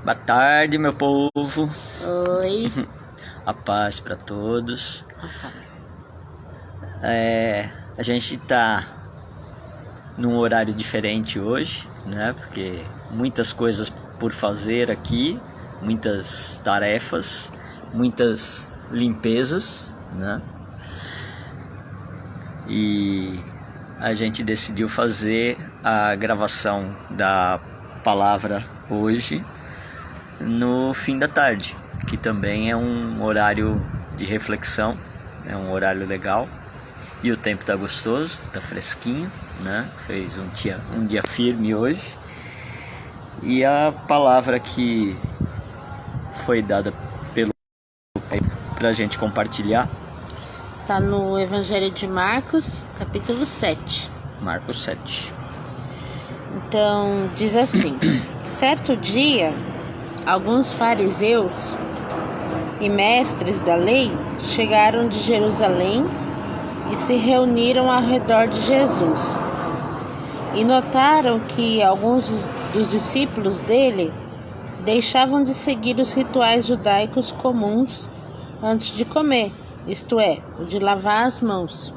Boa tarde, meu povo. Oi. A paz para todos. A paz. A gente tá num horário diferente hoje, né? Porque muitas coisas por fazer aqui, muitas tarefas, muitas limpezas, né? E a gente decidiu fazer a gravação da palavra hoje no fim da tarde, que também é um horário de reflexão, é um horário legal e o tempo tá gostoso, tá fresquinho, né? Fez um dia firme hoje e a palavra que foi dada pra gente compartilhar Tá no Evangelho de Marcos, capítulo 7. Marcos 7. Então, diz assim: certo dia, alguns fariseus e mestres da lei chegaram de Jerusalém e se reuniram ao redor de Jesus. E notaram que alguns dos discípulos dele deixavam de seguir os rituais judaicos comuns antes de comer, isto é, o de lavar as mãos.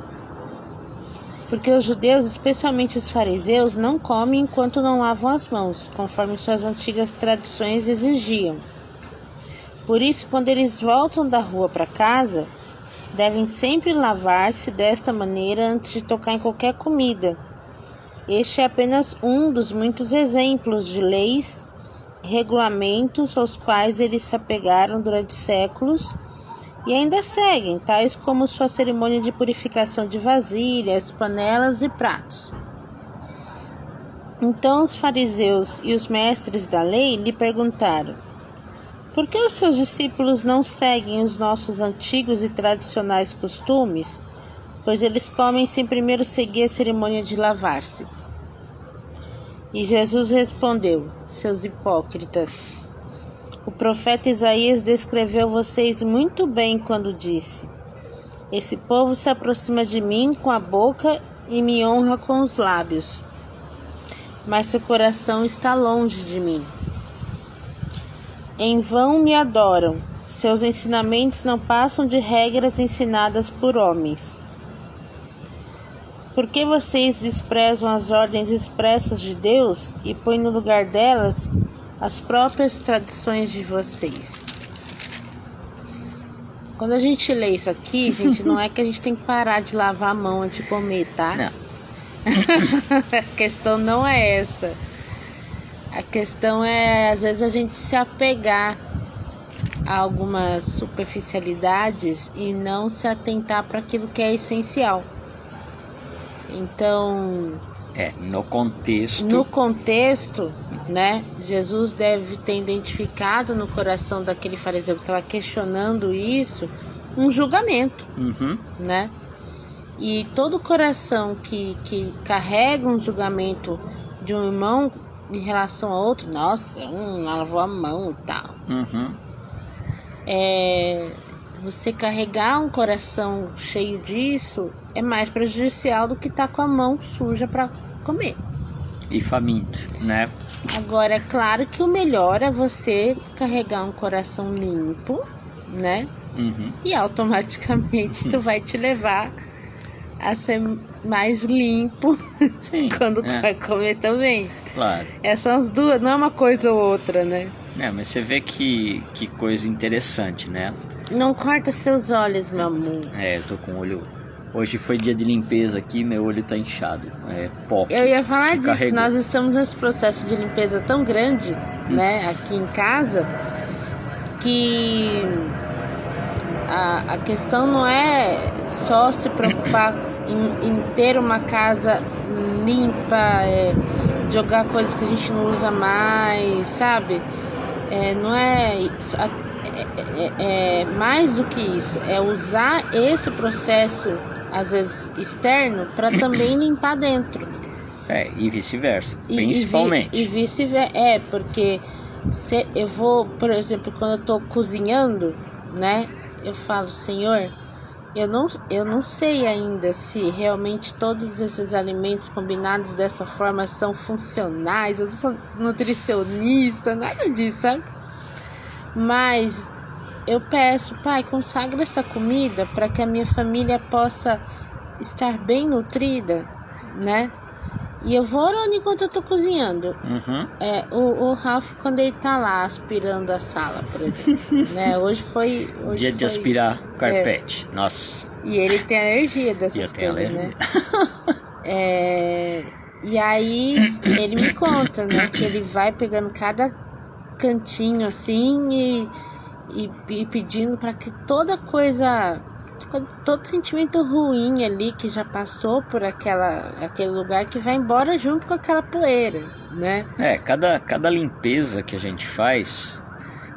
Porque os judeus, especialmente os fariseus, não comem enquanto não lavam as mãos, conforme suas antigas tradições exigiam. Por isso, quando eles voltam da rua para casa, devem sempre lavar-se desta maneira antes de tocar em qualquer comida. Este é apenas um dos muitos exemplos de leis e regulamentos aos quais eles se apegaram durante séculos e ainda seguem, tais como sua cerimônia de purificação de vasilhas, panelas e pratos. Então os fariseus e os mestres da lei lhe perguntaram: por que os seus discípulos não seguem os nossos antigos e tradicionais costumes? Pois eles comem sem primeiro seguir a cerimônia de lavar-se. E Jesus respondeu: seus hipócritas, o profeta Isaías descreveu vocês muito bem quando disse: esse povo se aproxima de mim com a boca e me honra com os lábios, mas seu coração está longe de mim. Em vão me adoram, seus ensinamentos não passam de regras ensinadas por homens. Por que vocês desprezam as ordens expressas de Deus e põem no lugar delas as próprias tradições de vocês? Quando a gente lê isso aqui, gente, não é que a gente tem que parar de lavar a mão antes de comer, tá? Não. A questão não é essa. A questão é, às vezes, a gente se apegar a algumas superficialidades e não se atentar para aquilo que é essencial. Então, no contexto, né, Jesus deve ter identificado no coração daquele fariseu que estava questionando isso um julgamento, né? E todo coração que carrega um julgamento de um irmão em relação a outro, nossa, lavou a mão e tal. Você carregar um coração cheio disso é mais prejudicial do que estar com a mão suja para comer. E faminto, né? Agora, é claro que o melhor é você carregar um coração limpo, né? E automaticamente isso vai te levar a ser mais limpo. Sim, quando vai comer também. Claro. Essas são as duas, não é uma coisa ou outra, né? Mas você vê que coisa interessante, né? Não corta seus olhos, meu amor. Eu tô com o olho... Hoje foi dia de limpeza aqui, meu olho tá inchado. Eu ia falar disso, carregou. Nós estamos nesse processo de limpeza tão grande, né, aqui em casa, que a questão não é só se preocupar em ter uma casa limpa, jogar coisas que a gente não usa mais, sabe? Não é isso, é mais do que isso, é usar esse processo, às vezes externo, para também limpar dentro. E vice-versa, principalmente. E vice-versa, porque se eu vou, por exemplo, quando eu tô cozinhando, né, eu falo: Senhor, eu não sei ainda se realmente todos esses alimentos combinados dessa forma são funcionais. Eu não sou nutricionista, nada disso, sabe? Mas eu peço, Pai, consagra essa comida para que a minha família possa estar bem nutrida, né? E eu vou orando enquanto eu tô cozinhando. O Ralph, quando ele tá lá aspirando a sala, por exemplo, né? Hoje foi de aspirar carpete. Nossa. E ele tem alergia dessas coisas, né? E aí ele me conta, né? Que ele vai pegando cada cantinho assim e pedindo para que toda coisa, todo sentimento ruim ali que já passou por aquele lugar, que vai embora junto com aquela poeira, né? Cada limpeza que a gente faz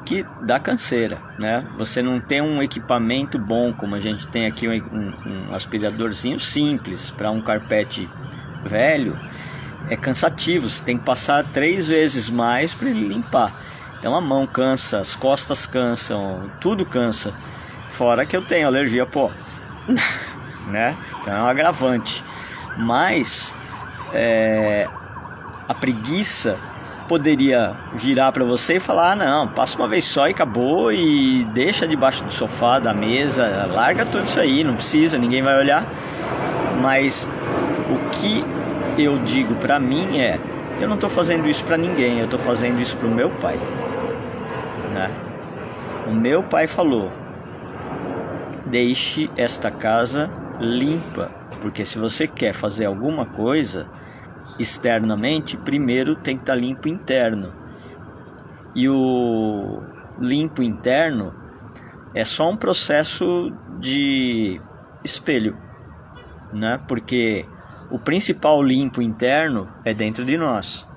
que dá canseira, né? Você não tem um equipamento bom, como a gente tem aqui, um aspiradorzinho simples para um carpete velho, é cansativo, você tem que passar 3 vezes mais para ele limpar. Então a mão cansa, as costas cansam, tudo cansa. Fora que eu tenho alergia a pó, né? Então é um agravante. Mas a preguiça poderia virar para você e falar: não, passa uma vez só e acabou, e deixa debaixo do sofá, da mesa, larga tudo isso aí, não precisa, ninguém vai olhar. Mas o que eu digo para mim eu não estou fazendo isso para ninguém, eu estou fazendo isso para o meu pai, né? O meu pai falou: deixe esta casa limpa, porque se você quer fazer alguma coisa externamente, primeiro tem que estar limpo interno. E o limpo interno é só um processo de espelho, né? Porque o principal limpo interno é dentro de nós.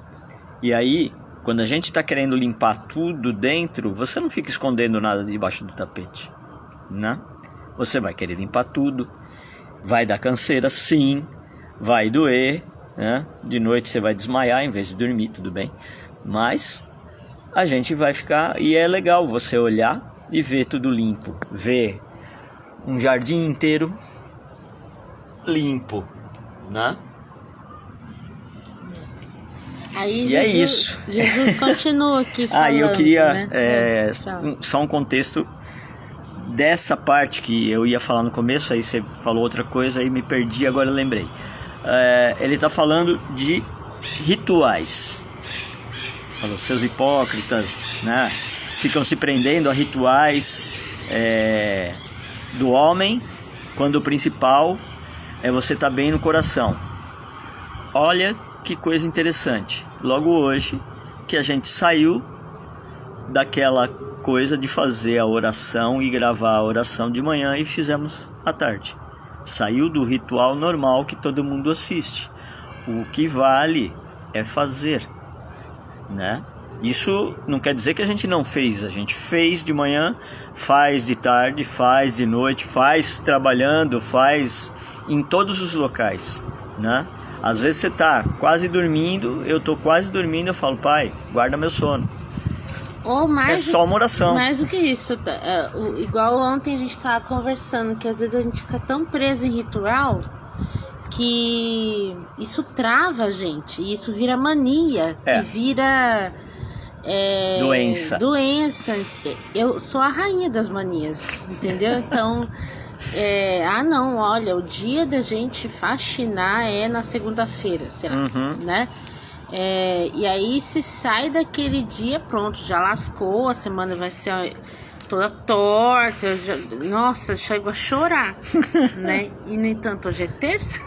E aí, quando a gente está querendo limpar tudo dentro, você não fica escondendo nada debaixo do tapete, né? Você vai querer limpar tudo, vai dar canseira, sim, vai doer, né? De noite você vai desmaiar em vez de dormir, tudo bem, mas a gente vai ficar, e é legal você olhar e ver tudo limpo, ver um jardim inteiro limpo, né? Aí e Jesus, é isso. Jesus continua aqui falando. Eu queria né? Só um contexto dessa parte que eu ia falar no começo, aí você falou outra coisa, aí me perdi, agora eu lembrei. Ele está falando de rituais. Falou, seus hipócritas, né, ficam se prendendo a rituais do homem, quando o principal é você estar bem no coração. Olha que coisa interessante. Logo hoje que a gente saiu daquela coisa de fazer a oração e gravar a oração de manhã e fizemos à tarde. Saiu do ritual normal que todo mundo assiste. O que vale é fazer, né? Isso não quer dizer que a gente não fez. A gente fez de manhã, faz de tarde, faz de noite, faz trabalhando, faz em todos os locais, né? Às vezes você está quase dormindo, eu estou quase dormindo, eu falo: pai, guarda meu sono. Ou mais, é só uma oração. Mais do que isso, igual ontem a gente estava conversando, que às vezes a gente fica tão preso em ritual que isso trava a gente, e isso vira mania, que vira doença. Eu sou a rainha das manias, entendeu? Então, não, olha, o dia da gente faxinar é na segunda-feira, será? Né? E aí se sai daquele dia, pronto, já lascou, a semana vai ser toda torta, nossa, chego a chorar, né? E no entanto hoje é terça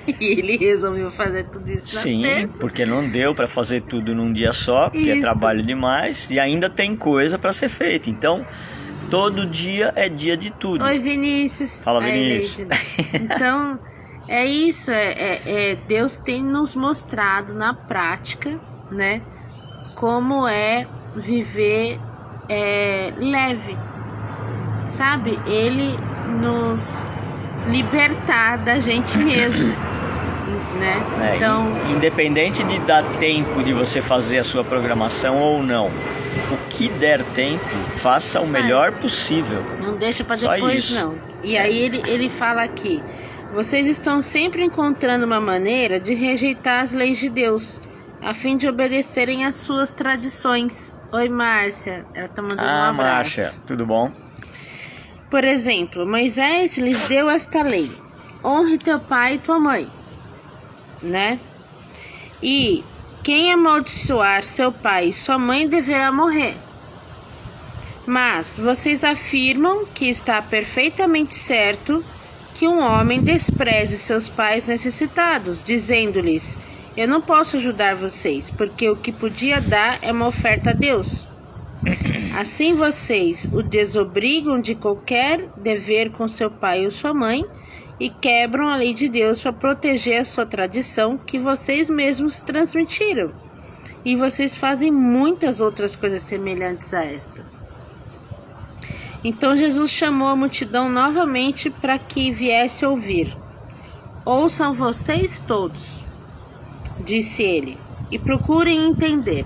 e ele resolveu fazer tudo isso na terça. Sim, porque não deu para fazer tudo num dia só, porque é trabalho demais e ainda tem coisa para ser feita, então todo dia é dia de tudo. Oi, Vinícius. Fala, Vinícius. Então é isso, Deus tem nos mostrado na prática, né, como é viver leve, sabe? Ele nos libertar da gente mesmo, né? Então, independente de dar tempo de você fazer a sua programação ou não, o que der tempo, faça o melhor possível. Não deixa para depois, não. E aí ele fala aqui: vocês estão sempre encontrando uma maneira de rejeitar as leis de Deus, a fim de obedecerem às suas tradições. Oi, Márcia. Ela tá mandando um abraço. Márcia, tudo bom? Por exemplo, Moisés lhes deu esta lei: honre teu pai e tua mãe, né? E quem amaldiçoar seu pai e sua mãe deverá morrer. Mas vocês afirmam que está perfeitamente certo que um homem despreze seus pais necessitados, dizendo-lhes: eu não posso ajudar vocês, porque o que podia dar é uma oferta a Deus. Assim vocês o desobrigam de qualquer dever com seu pai ou sua mãe e quebram a lei de Deus para proteger a sua tradição que vocês mesmos transmitiram. E vocês fazem muitas outras coisas semelhantes a esta. Então Jesus chamou a multidão novamente para que viesse ouvir. Ouçam vocês todos, disse ele, e procurem entender.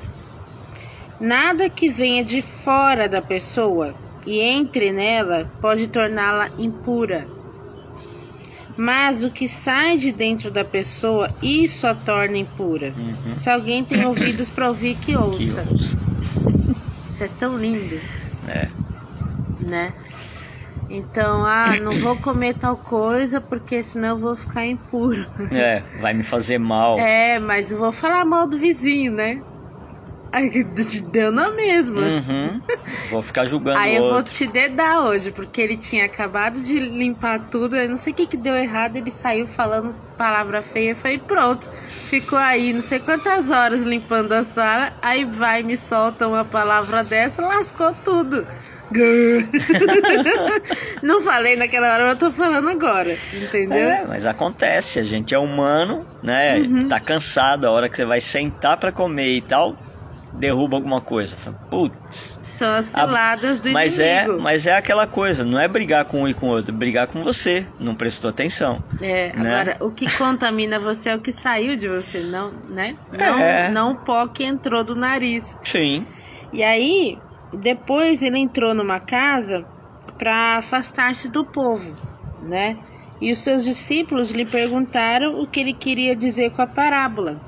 Nada que venha de fora da pessoa e entre nela pode torná-la impura. Mas o que sai de dentro da pessoa, isso a torna impura. Se alguém tem ouvidos para ouvir, que ouça. Isso é tão lindo. Né? Então, não vou comer tal coisa porque senão eu vou ficar impuro. Vai me fazer mal. Mas eu vou falar mal do vizinho, né? Aí deu na mesma. Vou ficar julgando Aí eu outro. vou te dedar hoje, porque ele tinha acabado de limpar tudo. Eu não sei o que deu errado. Ele saiu falando palavra feia. Foi pronto. Ficou aí não sei quantas horas limpando a sala. Aí vai, me solta uma palavra dessa, lascou tudo. Não falei naquela hora, mas eu tô falando agora, entendeu? Mas acontece, a gente é humano, né? Tá cansado, a hora que você vai sentar pra comer e tal, derruba alguma coisa. Putz. São as ciladas do mas inimigo. Mas é aquela coisa, não é brigar com um e com o outro, é brigar com você, não prestou atenção. Né? Agora, o que contamina você é o que saiu de você, não, né? Não o pó que entrou do nariz. Sim. E aí, depois ele entrou numa casa para afastar-se do povo, né? E os seus discípulos lhe perguntaram o que ele queria dizer com a parábola.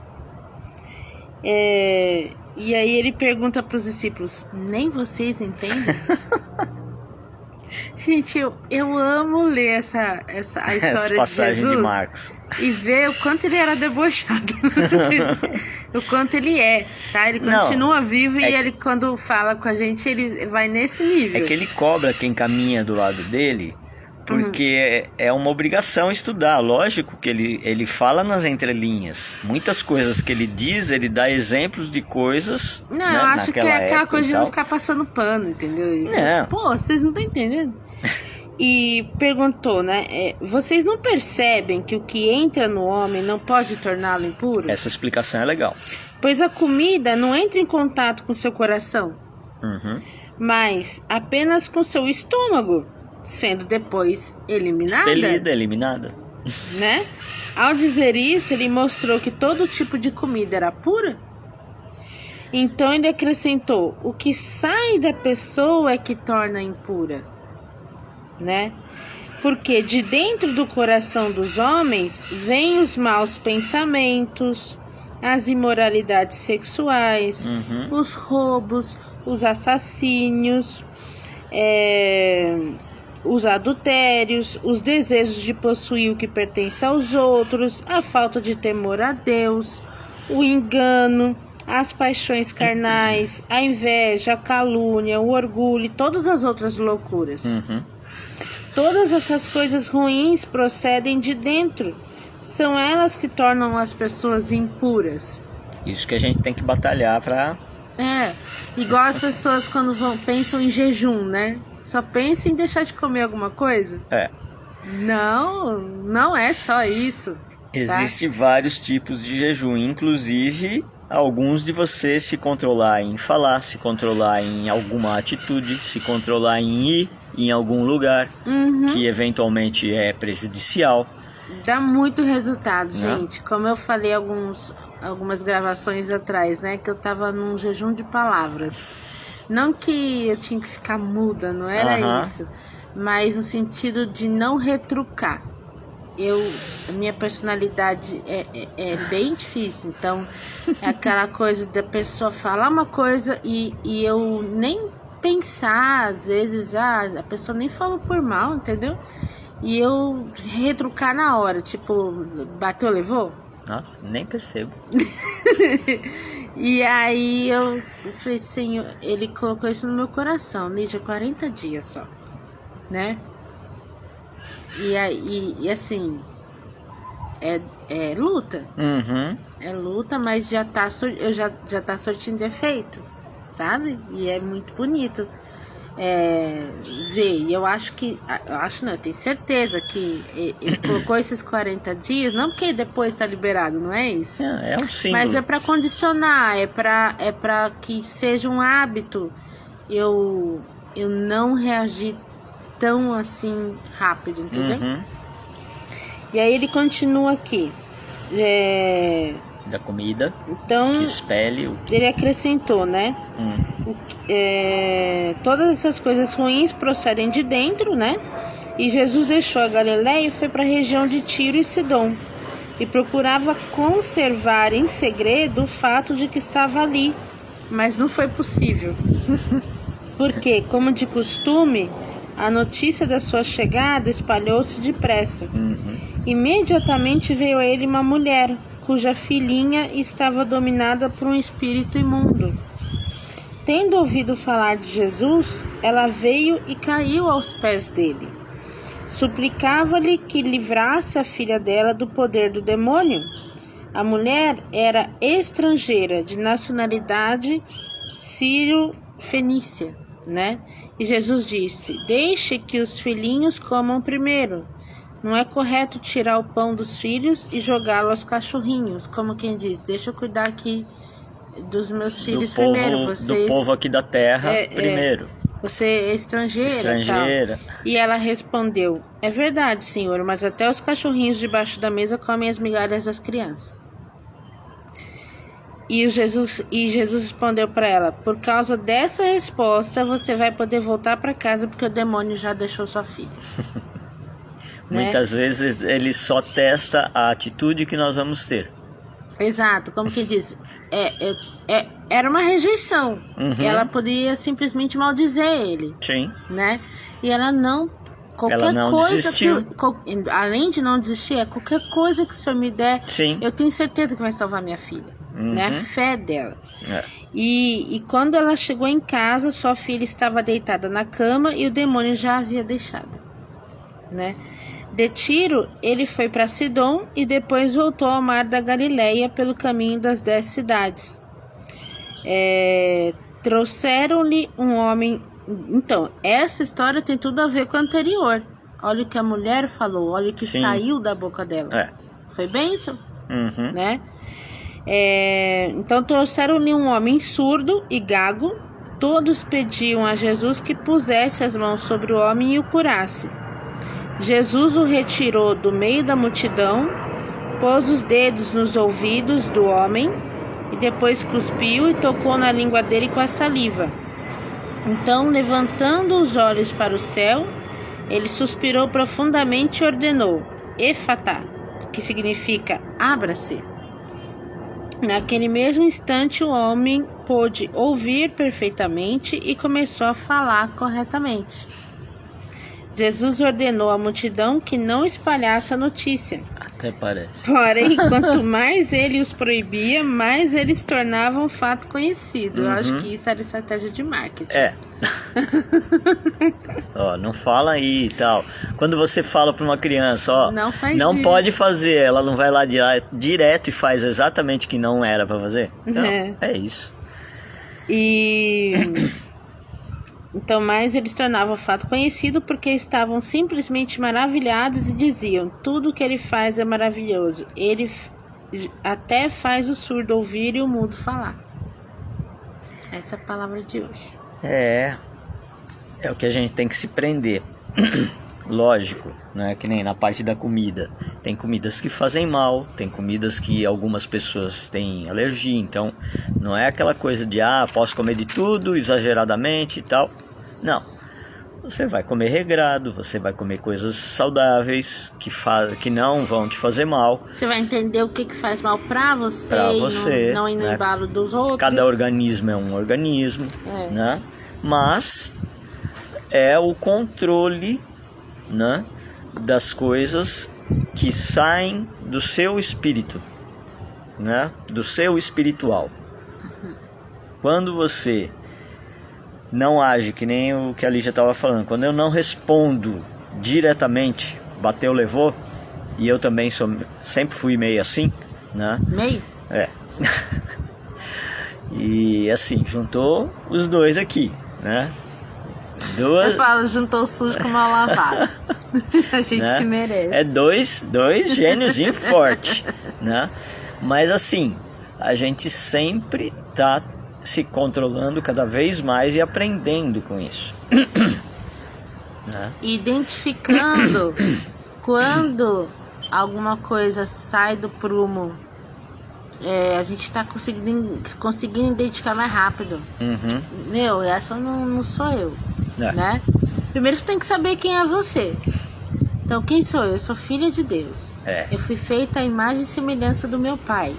E aí ele pergunta para os discípulos: nem vocês entendem? Gente, eu amo ler a história de Jesus de Marcos e ver o quanto ele era debochado. O quanto ele tá? Ele continua vivo e ele, quando fala com a gente, ele vai nesse nível. É que ele cobra quem caminha do lado dele, porque é uma obrigação estudar. Lógico que ele fala nas entrelinhas. Muitas coisas que ele diz, ele dá exemplos de coisas. Não, né, eu acho que é aquela coisa de tal. não ficar passando pano, entendeu? Não. Pô, vocês não estão entendendo. E perguntou, né? Vocês não percebem que o que entra no homem não pode torná-lo impuro? Essa explicação é legal. Pois a comida não entra em contato com seu coração, mas apenas com seu estômago, sendo depois eliminada. Expelida, eliminada. Né? Ao dizer isso, ele mostrou que todo tipo de comida era pura. Então ele acrescentou: o que sai da pessoa é que torna impura, né? Porque de dentro do coração dos homens vêm os maus pensamentos, as imoralidades sexuais, os roubos, os assassínios, os adultérios, os desejos de possuir o que pertence aos outros, a falta de temor a Deus, o engano, as paixões carnais, a inveja, a calúnia, o orgulho e todas as outras loucuras. Todas essas coisas ruins procedem de dentro. São elas que tornam as pessoas impuras. Isso que a gente tem que batalhar pra... Igual as pessoas quando pensam em jejum, né? Só pensam em deixar de comer alguma coisa. Não é só isso. Existem vários tipos de jejum, inclusive alguns de você se controlar em falar, se controlar em alguma atitude, se controlar em ir em algum lugar que eventualmente é prejudicial. Dá muito resultado, gente. Como eu falei algumas gravações atrás, né? Que eu tava num jejum de palavras. Não que eu tinha que ficar muda, não era isso. Mas no sentido de não retrucar, a minha personalidade é bem difícil. Então, é aquela coisa da pessoa falar uma coisa e eu nem pensar, às vezes, a pessoa nem falou por mal, entendeu? E eu retrucar na hora, tipo, bateu, levou? Nossa, nem percebo. E aí eu falei, Senhor, ele colocou isso no meu coração, Lídia, 40 dias só, né? E aí, assim, é luta. Uhum. É luta, mas já tá surtindo efeito, sabe? E é muito bonito ver. E eu acho que, eu tenho certeza que ele colocou esses 40 dias, não porque depois tá liberado, não é isso? É um símbolo. Mas é para condicionar, é para que seja um hábito eu não reagir tão assim rápido, entendeu? Uhum. E aí ele continua aqui. Da comida, então, que expele o... Ele acrescentou, né? Todas essas coisas ruins procedem de dentro, né? E Jesus deixou a Galileia e foi para a região de Tiro e Sidom. E procurava conservar em segredo o fato de que estava ali. Mas não foi possível. Porque, como de costume, a notícia da sua chegada espalhou-se depressa. Imediatamente veio a ele uma mulher, cuja filhinha estava dominada por um espírito imundo. Tendo ouvido falar de Jesus, ela veio e caiu aos pés dele. Suplicava-lhe que livrasse a filha dela do poder do demônio. A mulher era estrangeira, de nacionalidade sírio-fenícia, né? E Jesus disse: deixe que os filhinhos comam primeiro. Não é correto tirar o pão dos filhos e jogá-lo aos cachorrinhos, como quem diz, deixa eu cuidar aqui dos meus filhos primeiro. Do povo aqui da terra primeiro. Você é estrangeira. Tal. E ela respondeu: é verdade, senhor, mas até os cachorrinhos debaixo da mesa comem as migalhas das crianças. E Jesus respondeu para ela: por causa dessa resposta, você vai poder voltar para casa, porque o demônio já deixou sua filha. Muitas vezes ele só testa a atitude que nós vamos ter. Exato, como que diz, era uma rejeição. Ela podia simplesmente maldizer ele. Sim. Né? E ela não, ela não coisa desistiu. Além de não desistir, qualquer coisa que o senhor me der, sim, eu tenho certeza que vai salvar minha filha. Né? A fé dela. E quando ela chegou em casa, sua filha estava deitada na cama e o demônio já a havia deixado. Né? De Tiro, ele foi para Sidom e depois voltou ao mar da Galileia pelo caminho das 10 cidades. Trouxeram-lhe um homem... Então, essa história tem tudo a ver com a anterior. Olha o que a mulher falou, olha o que saiu da boca dela. Foi bênção, né? Então, trouxeram-lhe um homem surdo e gago. Todos pediam a Jesus que pusesse as mãos sobre o homem e o curasse. Jesus o retirou do meio da multidão, pôs os dedos nos ouvidos do homem e depois cuspiu e tocou na língua dele com a saliva. Então, levantando os olhos para o céu, ele suspirou profundamente e ordenou: Efatá, que significa abra-se. Naquele mesmo instante, o homem pôde ouvir perfeitamente e começou a falar corretamente. Jesus ordenou à multidão que não espalhasse a notícia. Até parece. Porém, quanto mais ele os proibia, mais eles tornavam o fato conhecido. Eu acho que isso era estratégia de marketing. Ó, não fala aí e tal. Quando você fala para uma criança, ó, não isso. Pode fazer, ela não vai lá direto e faz exatamente o que não era para fazer. Então, é isso. Então, mais eles tornavam o fato conhecido porque estavam simplesmente maravilhados e diziam: tudo que ele faz é maravilhoso. Ele até faz o surdo ouvir e o mudo falar. Essa é a palavra de hoje. É o que a gente tem que se prender. Lógico, né? Que nem na parte da comida. Tem comidas que fazem mal, tem comidas que algumas pessoas têm alergia. Então, não é aquela coisa de posso comer de tudo exageradamente e tal. Não. você vai comer regrado, você vai comer coisas saudáveis, que não vão te fazer mal. Você vai entender o que faz mal pra você, não ir no né? embalo dos outros. Cada organismo é um organismo, né? Mas é o controle, né, das coisas que saem do seu espírito, né? Do seu espiritual. Quando você não age, que nem o que a Lígia estava falando, quando eu não respondo diretamente, bateu, levou, e eu também sempre fui meio assim, né? Meio? É. E assim, juntou os dois aqui, né? Eu falo, juntou o sujo com mal lavado. A gente, né, se merece. É dois gêniozinhos fortes, né? Mas assim, a gente sempre tá se controlando cada vez mais e aprendendo com isso. Né? Identificando quando alguma coisa sai do prumo, a gente está conseguindo identificar mais rápido. Meu, essa não sou eu, né? Primeiro você tem que saber quem é você. Então, quem sou eu? Eu sou filha de Deus. Eu fui feita à imagem e semelhança do meu Pai.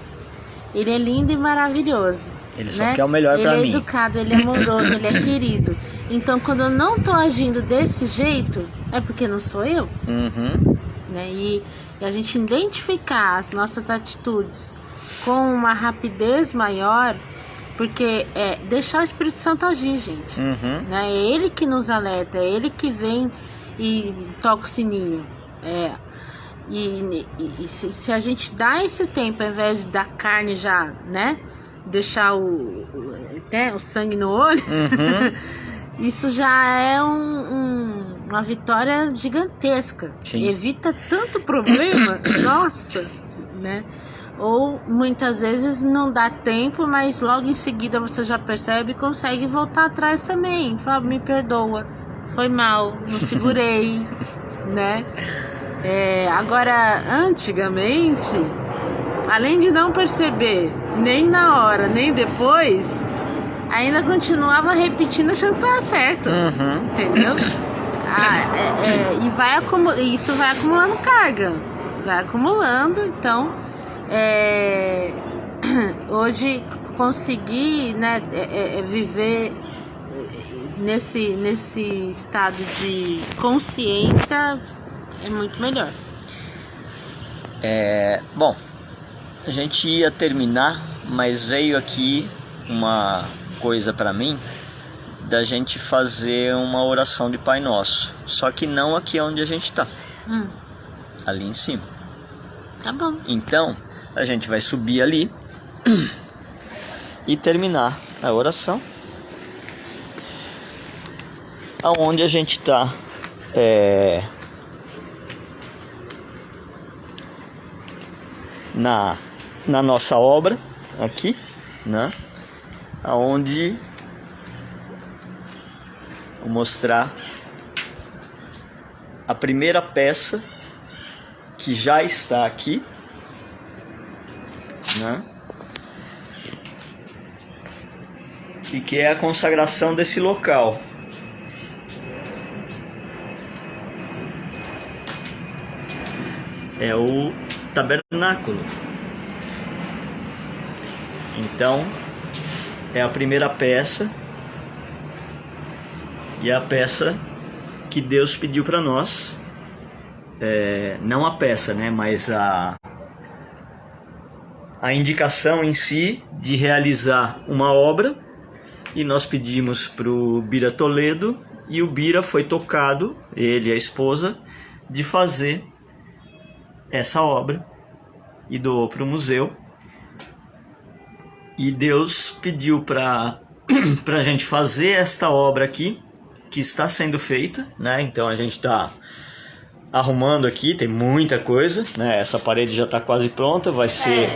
Ele é lindo e maravilhoso. Ele só quer o melhor pra mim. Ele é educado, ele é amoroso, ele é querido. Então, quando eu não tô agindo desse jeito, é porque não sou eu. Né? E a gente identificar as nossas atitudes com uma rapidez maior, porque deixar o Espírito Santo agir, gente. Né? É ele que nos alerta, é ele que vem e toca o sininho. E se a gente dá esse tempo, ao invés da carne já, né, deixar o sangue no olho, isso já é uma vitória gigantesca. Sim. Evita tanto problema, nossa, né? Ou muitas vezes não dá tempo, mas logo em seguida você já percebe e consegue voltar atrás também. Fala, me perdoa, foi mal, não segurei, né? Agora, antigamente, além de não perceber nem na hora, nem depois, ainda continuava repetindo achando que estava certo. Entendeu? E isso vai acumulando carga. Vai acumulando, então hoje conseguir, né, viver nesse estado de consciência é muito melhor. Bom, a gente ia terminar, mas veio aqui uma coisa para mim da gente fazer uma oração de Pai Nosso, só que não aqui onde a gente tá, ali em cima. Tá bom. Então a gente vai subir ali e terminar a oração aonde a gente tá na nossa obra aqui, né? Aonde vou mostrar a primeira peça que já está aqui, né? E que é a consagração desse local. É o tabernáculo. Então, é a primeira peça e é a peça que Deus pediu para nós. Não a peça, né, mas a indicação em si de realizar uma obra, e nós pedimos para o Bira Toledo, e o Bira foi tocado, ele e a esposa, de fazer essa obra e doou para o museu. E Deus pediu para a gente fazer esta obra aqui, que está sendo feita, né? Então a gente está arrumando aqui, tem muita coisa, né? Essa parede já está quase pronta, vai ser...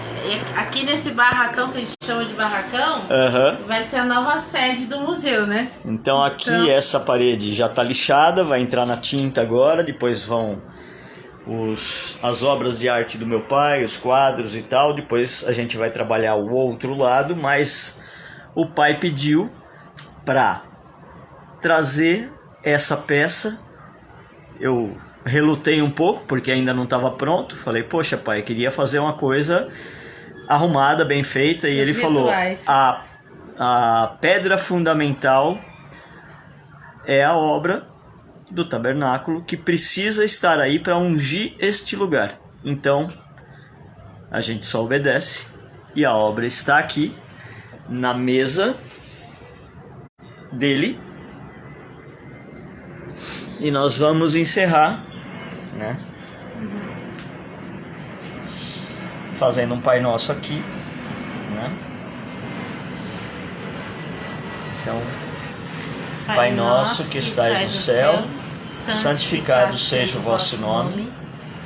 Aqui nesse barracão, que a gente chama de barracão, vai ser a nova sede do museu, né? Então aqui essa parede já está lixada, vai entrar na tinta agora, depois vão as obras de arte do meu pai, os quadros e tal, depois a gente vai trabalhar o outro lado, mas o pai pediu para trazer essa peça. Eu relutei um pouco, porque ainda não estava pronto. Falei, poxa, pai, eu queria fazer uma coisa arrumada, bem feita. E ele falou, a pedra fundamental é a obra do tabernáculo, que precisa estar aí para ungir este lugar. Então, a gente só obedece. E a obra está aqui, na mesa dele. E nós vamos encerrar, né? Fazendo um Pai Nosso aqui, né? Então, Pai Nosso que estais no céu, santificado seja o vosso nome.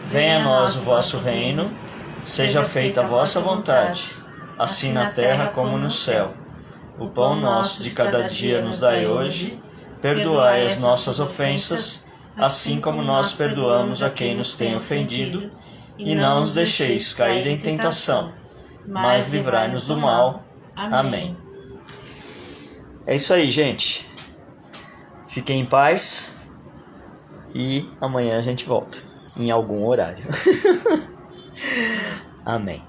Venha a nós o vosso reino. Seja feita a vossa vontade, assim na terra como no céu. O pão nosso de cada dia nos dai hoje. Perdoai as nossas ofensas, assim como nós perdoamos a quem nos tem ofendido. E não nos deixeis cair em tentação, mas livrai-nos do mal. Amém. É isso aí, gente. Fiquem em paz e amanhã a gente volta, em algum horário. Amém.